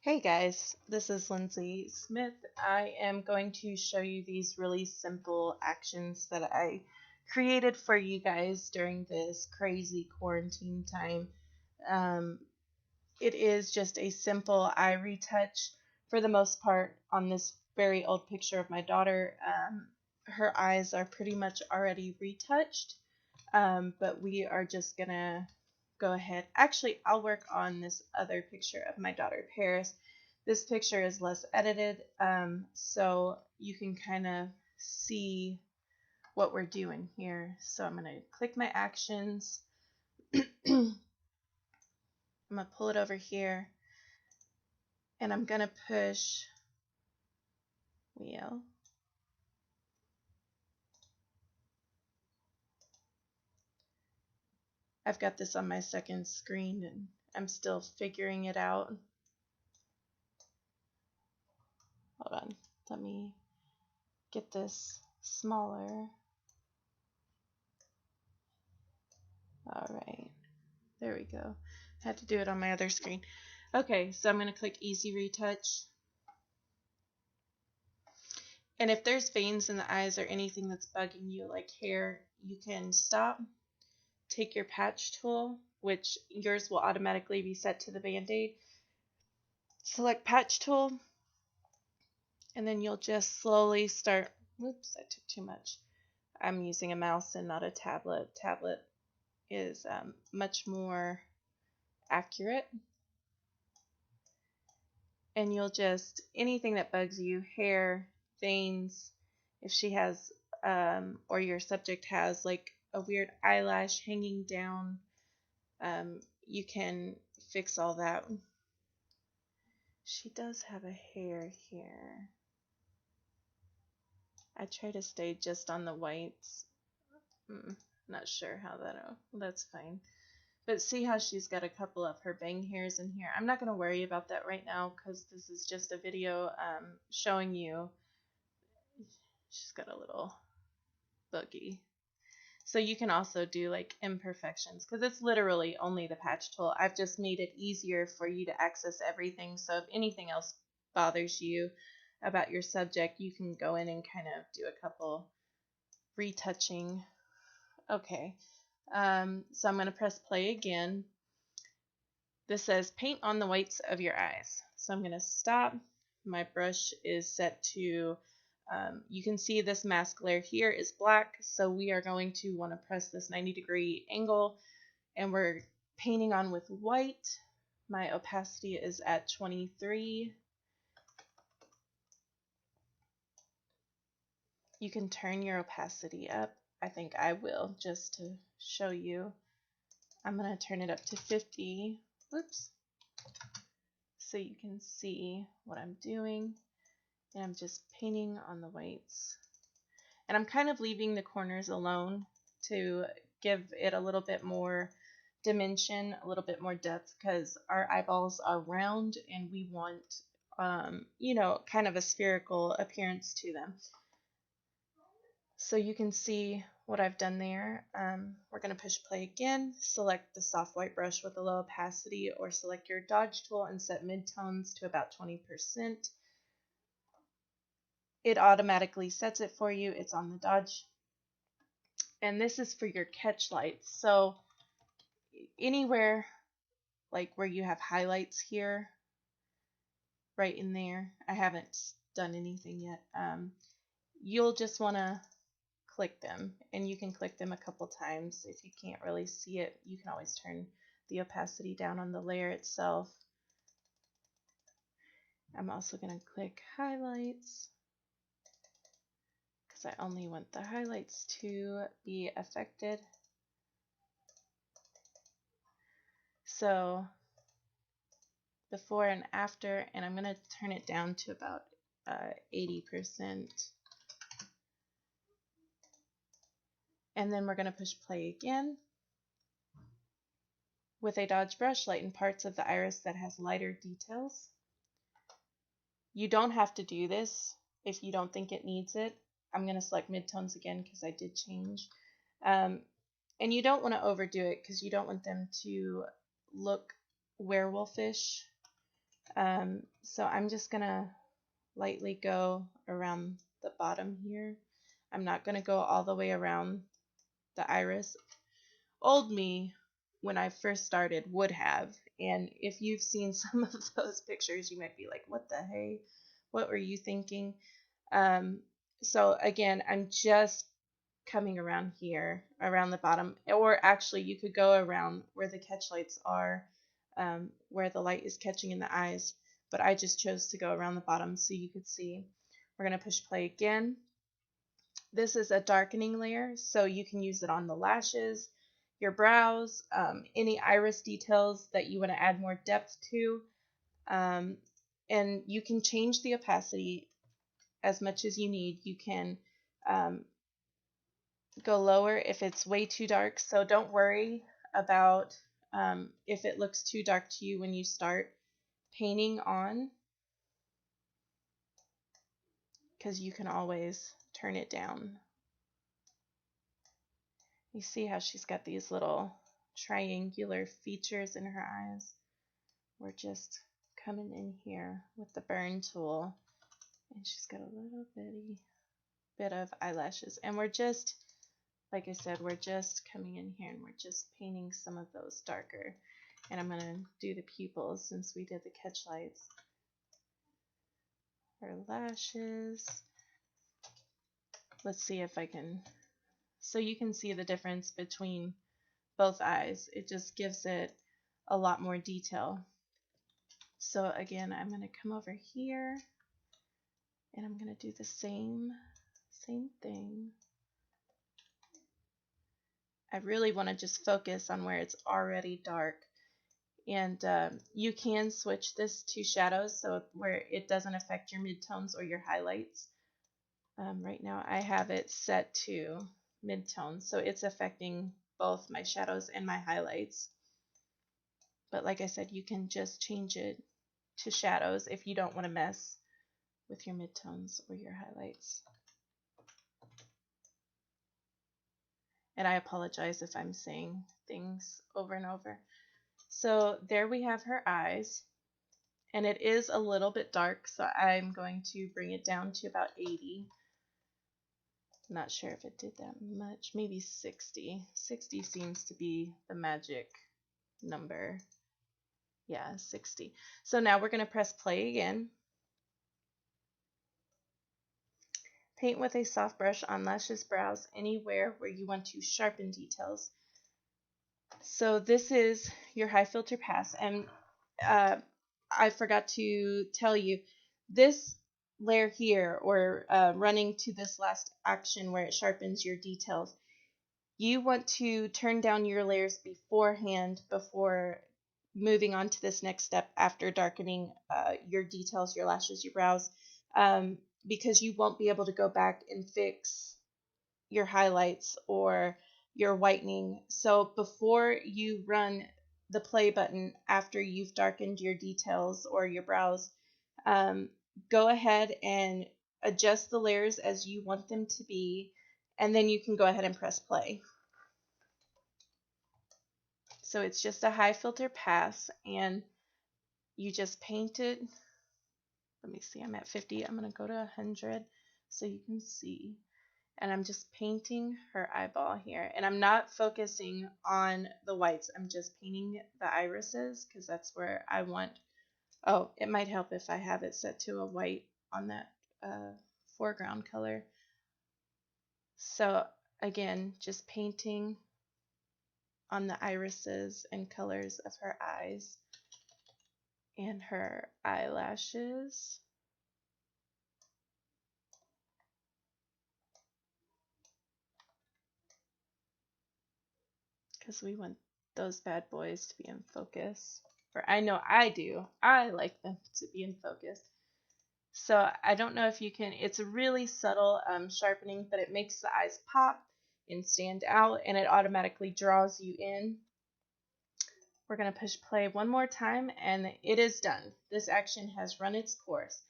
Hey guys, this is Lindsay Smith. I am going to show you these really simple actions that I created for you guys during this crazy quarantine time. Um, it is just a simple eye retouch for the most part on this very old picture of my daughter. Her eyes are pretty much already retouched, but we are just gonna go ahead. Actually, I'll work on this other picture of my daughter Paris. This picture is less edited, so you can kind of see what we're doing here. So I'm gonna click my actions. I'm gonna pull it over here, and I'm gonna push wheel. I've got this on my second screen, and I'm still figuring it out. Hold on, let me get this smaller. All right, there we go. I had to do it on my other screen. Okay, so I'm going to click Easy Retouch. And if there's veins in the eyes or anything that's bugging you, like hair, you can stop, take your patch tool, which yours will automatically be set to the Band-Aid. Select patch tool, and then you'll just slowly start. Whoops, I took too much. I'm using a mouse and not a tablet. Tablet is much more accurate. And you'll just, anything that bugs you, hair, veins, if she has, or your subject has like a weird eyelash hanging down, you can fix all that. She does have a hair here. I try to stay just on the whites. Not sure how that's fine. But see how she's got a couple of her bang hairs in here. I'm not going to worry about that right now because this is just a video showing you. She's got a little boogie. So you can also do like imperfections because it's literally only the patch tool. I've just made it easier for you to access everything. So if anything else bothers you about your subject, you can go in and kind of do a couple retouching. Okay, so I'm going to press play again. This says paint on the whites of your eyes. So I'm going to stop. My brush is set to, you can see this mask layer here is black. So we are going to want to press this 90-degree angle and we're painting on with white. My opacity is at 23. You can turn your opacity up. I think I will just to show you. I'm going to turn it up to 50. Whoops. So you can see what I'm doing. And I'm just painting on the whites. And I'm kind of leaving the corners alone to give it a little bit more dimension, a little bit more depth, because our eyeballs are round and we want, you know, kind of a spherical appearance to them. So you can see what I've done there. We're going to push play again, select the soft white brush with a low opacity, or select your dodge tool and set midtones to about 20%. It automatically sets it for you. It's on the dodge. And this is for your catch lights. So anywhere like where you have highlights here, right in there, I haven't done anything yet. You'll just want to click them, and you can click them a couple times. If you can't really see it, you can always turn the opacity down on the layer itself. I'm also going to click highlights because I only want the highlights to be affected. So before and after, and I'm going to turn it down to about 80%. And then we're going to push play again. With a dodge brush, lighten parts of the iris that has lighter details. You don't have to do this if you don't think it needs it. I'm going to select midtones again because I did change. And you don't want to overdo it because you don't want them to look werewolfish. So I'm just going to lightly go around the bottom here. I'm not going to go all the way around the iris. Old me, when I first started, would have. And if you've seen some of those pictures, you might be like, what the hey? What were you thinking? So again, I'm just coming around here, around the bottom. Or actually, you could go around where the catch lights are, where the light is catching in the eyes. But I just chose to go around the bottom so you could see. We're going to push play again. This is a darkening layer, so you can use it on the lashes, your brows, any iris details that you want to add more depth to. And you can change the opacity as much as you need. You can go lower if it's way too dark, so don't worry about if it looks too dark to you when you start painting on, because you can always turn it down. You see how she's got these little triangular features in her eyes? We're just coming in here with the burn tool, and she's got a little bit of eyelashes, and we're just, like I said, we're just coming in here and we're just painting some of those darker. And I'm going to do the pupils since we did the catch lights. Her lashes. Let's see if I can, so you can see the difference between both eyes. It just gives it a lot more detail. So again, I'm going to come over here and I'm going to do the same thing. I really want to just focus on where it's already dark. And you can switch this to shadows so where it doesn't affect your midtones or your highlights. Right now I have it set to midtones, so it's affecting both my shadows and my highlights. But like I said, you can just change it to shadows if you don't want to mess with your midtones or your highlights. And I apologize if I'm saying things over and over. So there we have her eyes. And it is a little bit dark, so I'm going to bring it down to about 80. Not sure if it did that much, maybe 60. 60 seems to be the magic number. Yeah, 60. So now we're going to press play again. Paint with a soft brush on lashes, brows, anywhere where you want to sharpen details. So this is your high filter pass, and I forgot to tell you, this layer here, or running to this last action where it sharpens your details, you want to turn down your layers beforehand before moving on to this next step after darkening your details, your lashes, your brows, because you won't be able to go back and fix your highlights or your whitening. So before you run the play button after you've darkened your details or your brows, go ahead and adjust the layers as you want them to be, and then you can go ahead and press play. So it's just a high filter pass, and you just paint it. Let me see, I'm at 50. I'm going to go to 100 so you can see. And I'm just painting her eyeball here. And I'm not focusing on the whites. I'm just painting the irises because that's where I want. Oh, it might help if I have it set to a white on that foreground color. So again, just painting on the irises and colors of her eyes and her eyelashes. Because we want those bad boys to be in focus. Or I know I do. I like them to be in focus. So I don't know if you can, it's a really subtle sharpening, but it makes the eyes pop and stand out, and it automatically draws you in. We're going to push play one more time, and it is done. This action has run its course.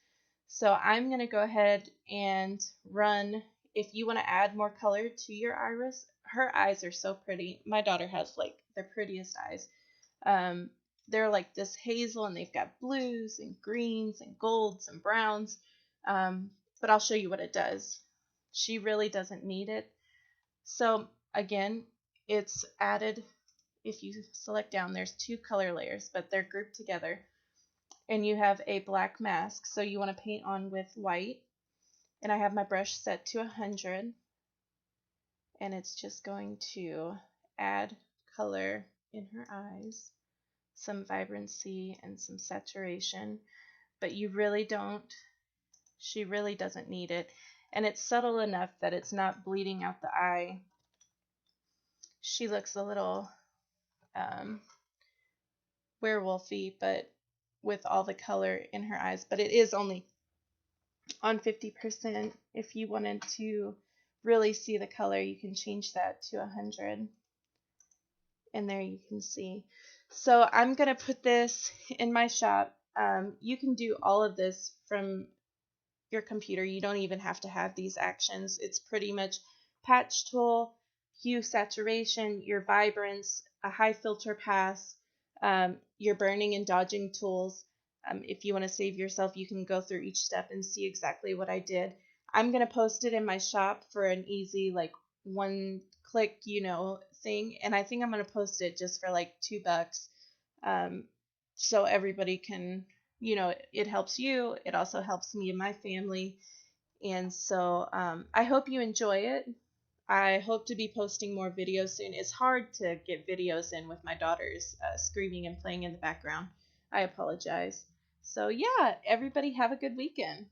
So I'm going to go ahead and run. If you want to add more color to your iris, her eyes are so pretty. My daughter has like the prettiest eyes. they're like this hazel, and they've got blues and greens and golds and browns. But I'll show you what it does. She really doesn't need it. So again, it's added. If you select down, there's 2 color layers, but they're grouped together. And you have a black mask, so you want to paint on with white. And I have my brush set to 100, and it's just going to add color in her eyes, some vibrancy and some saturation, but you really don't, she really doesn't need it. And it's subtle enough that it's not bleeding out the eye. She looks a little werewolfy, but with all the color in her eyes, but it is only on 50%. If you wanted to really see the color, you can change that to 100. And there you can see. So I'm going to put this in my shop. You can do all of this from your computer. You don't even have to have these actions. It's pretty much patch tool, hue saturation, your vibrance, a high filter pass, your burning and dodging tools. If you want to save yourself, you can go through each step and see exactly what I did. I'm going to post it in my shop for an easy, like, one click, thing. And I think I'm going to post it just for like $2. So everybody can, it helps you. It also helps me and my family. And so I hope you enjoy it. I hope to be posting more videos soon. It's hard to get videos in with my daughters screaming and playing in the background. I apologize. So yeah, everybody have a good weekend.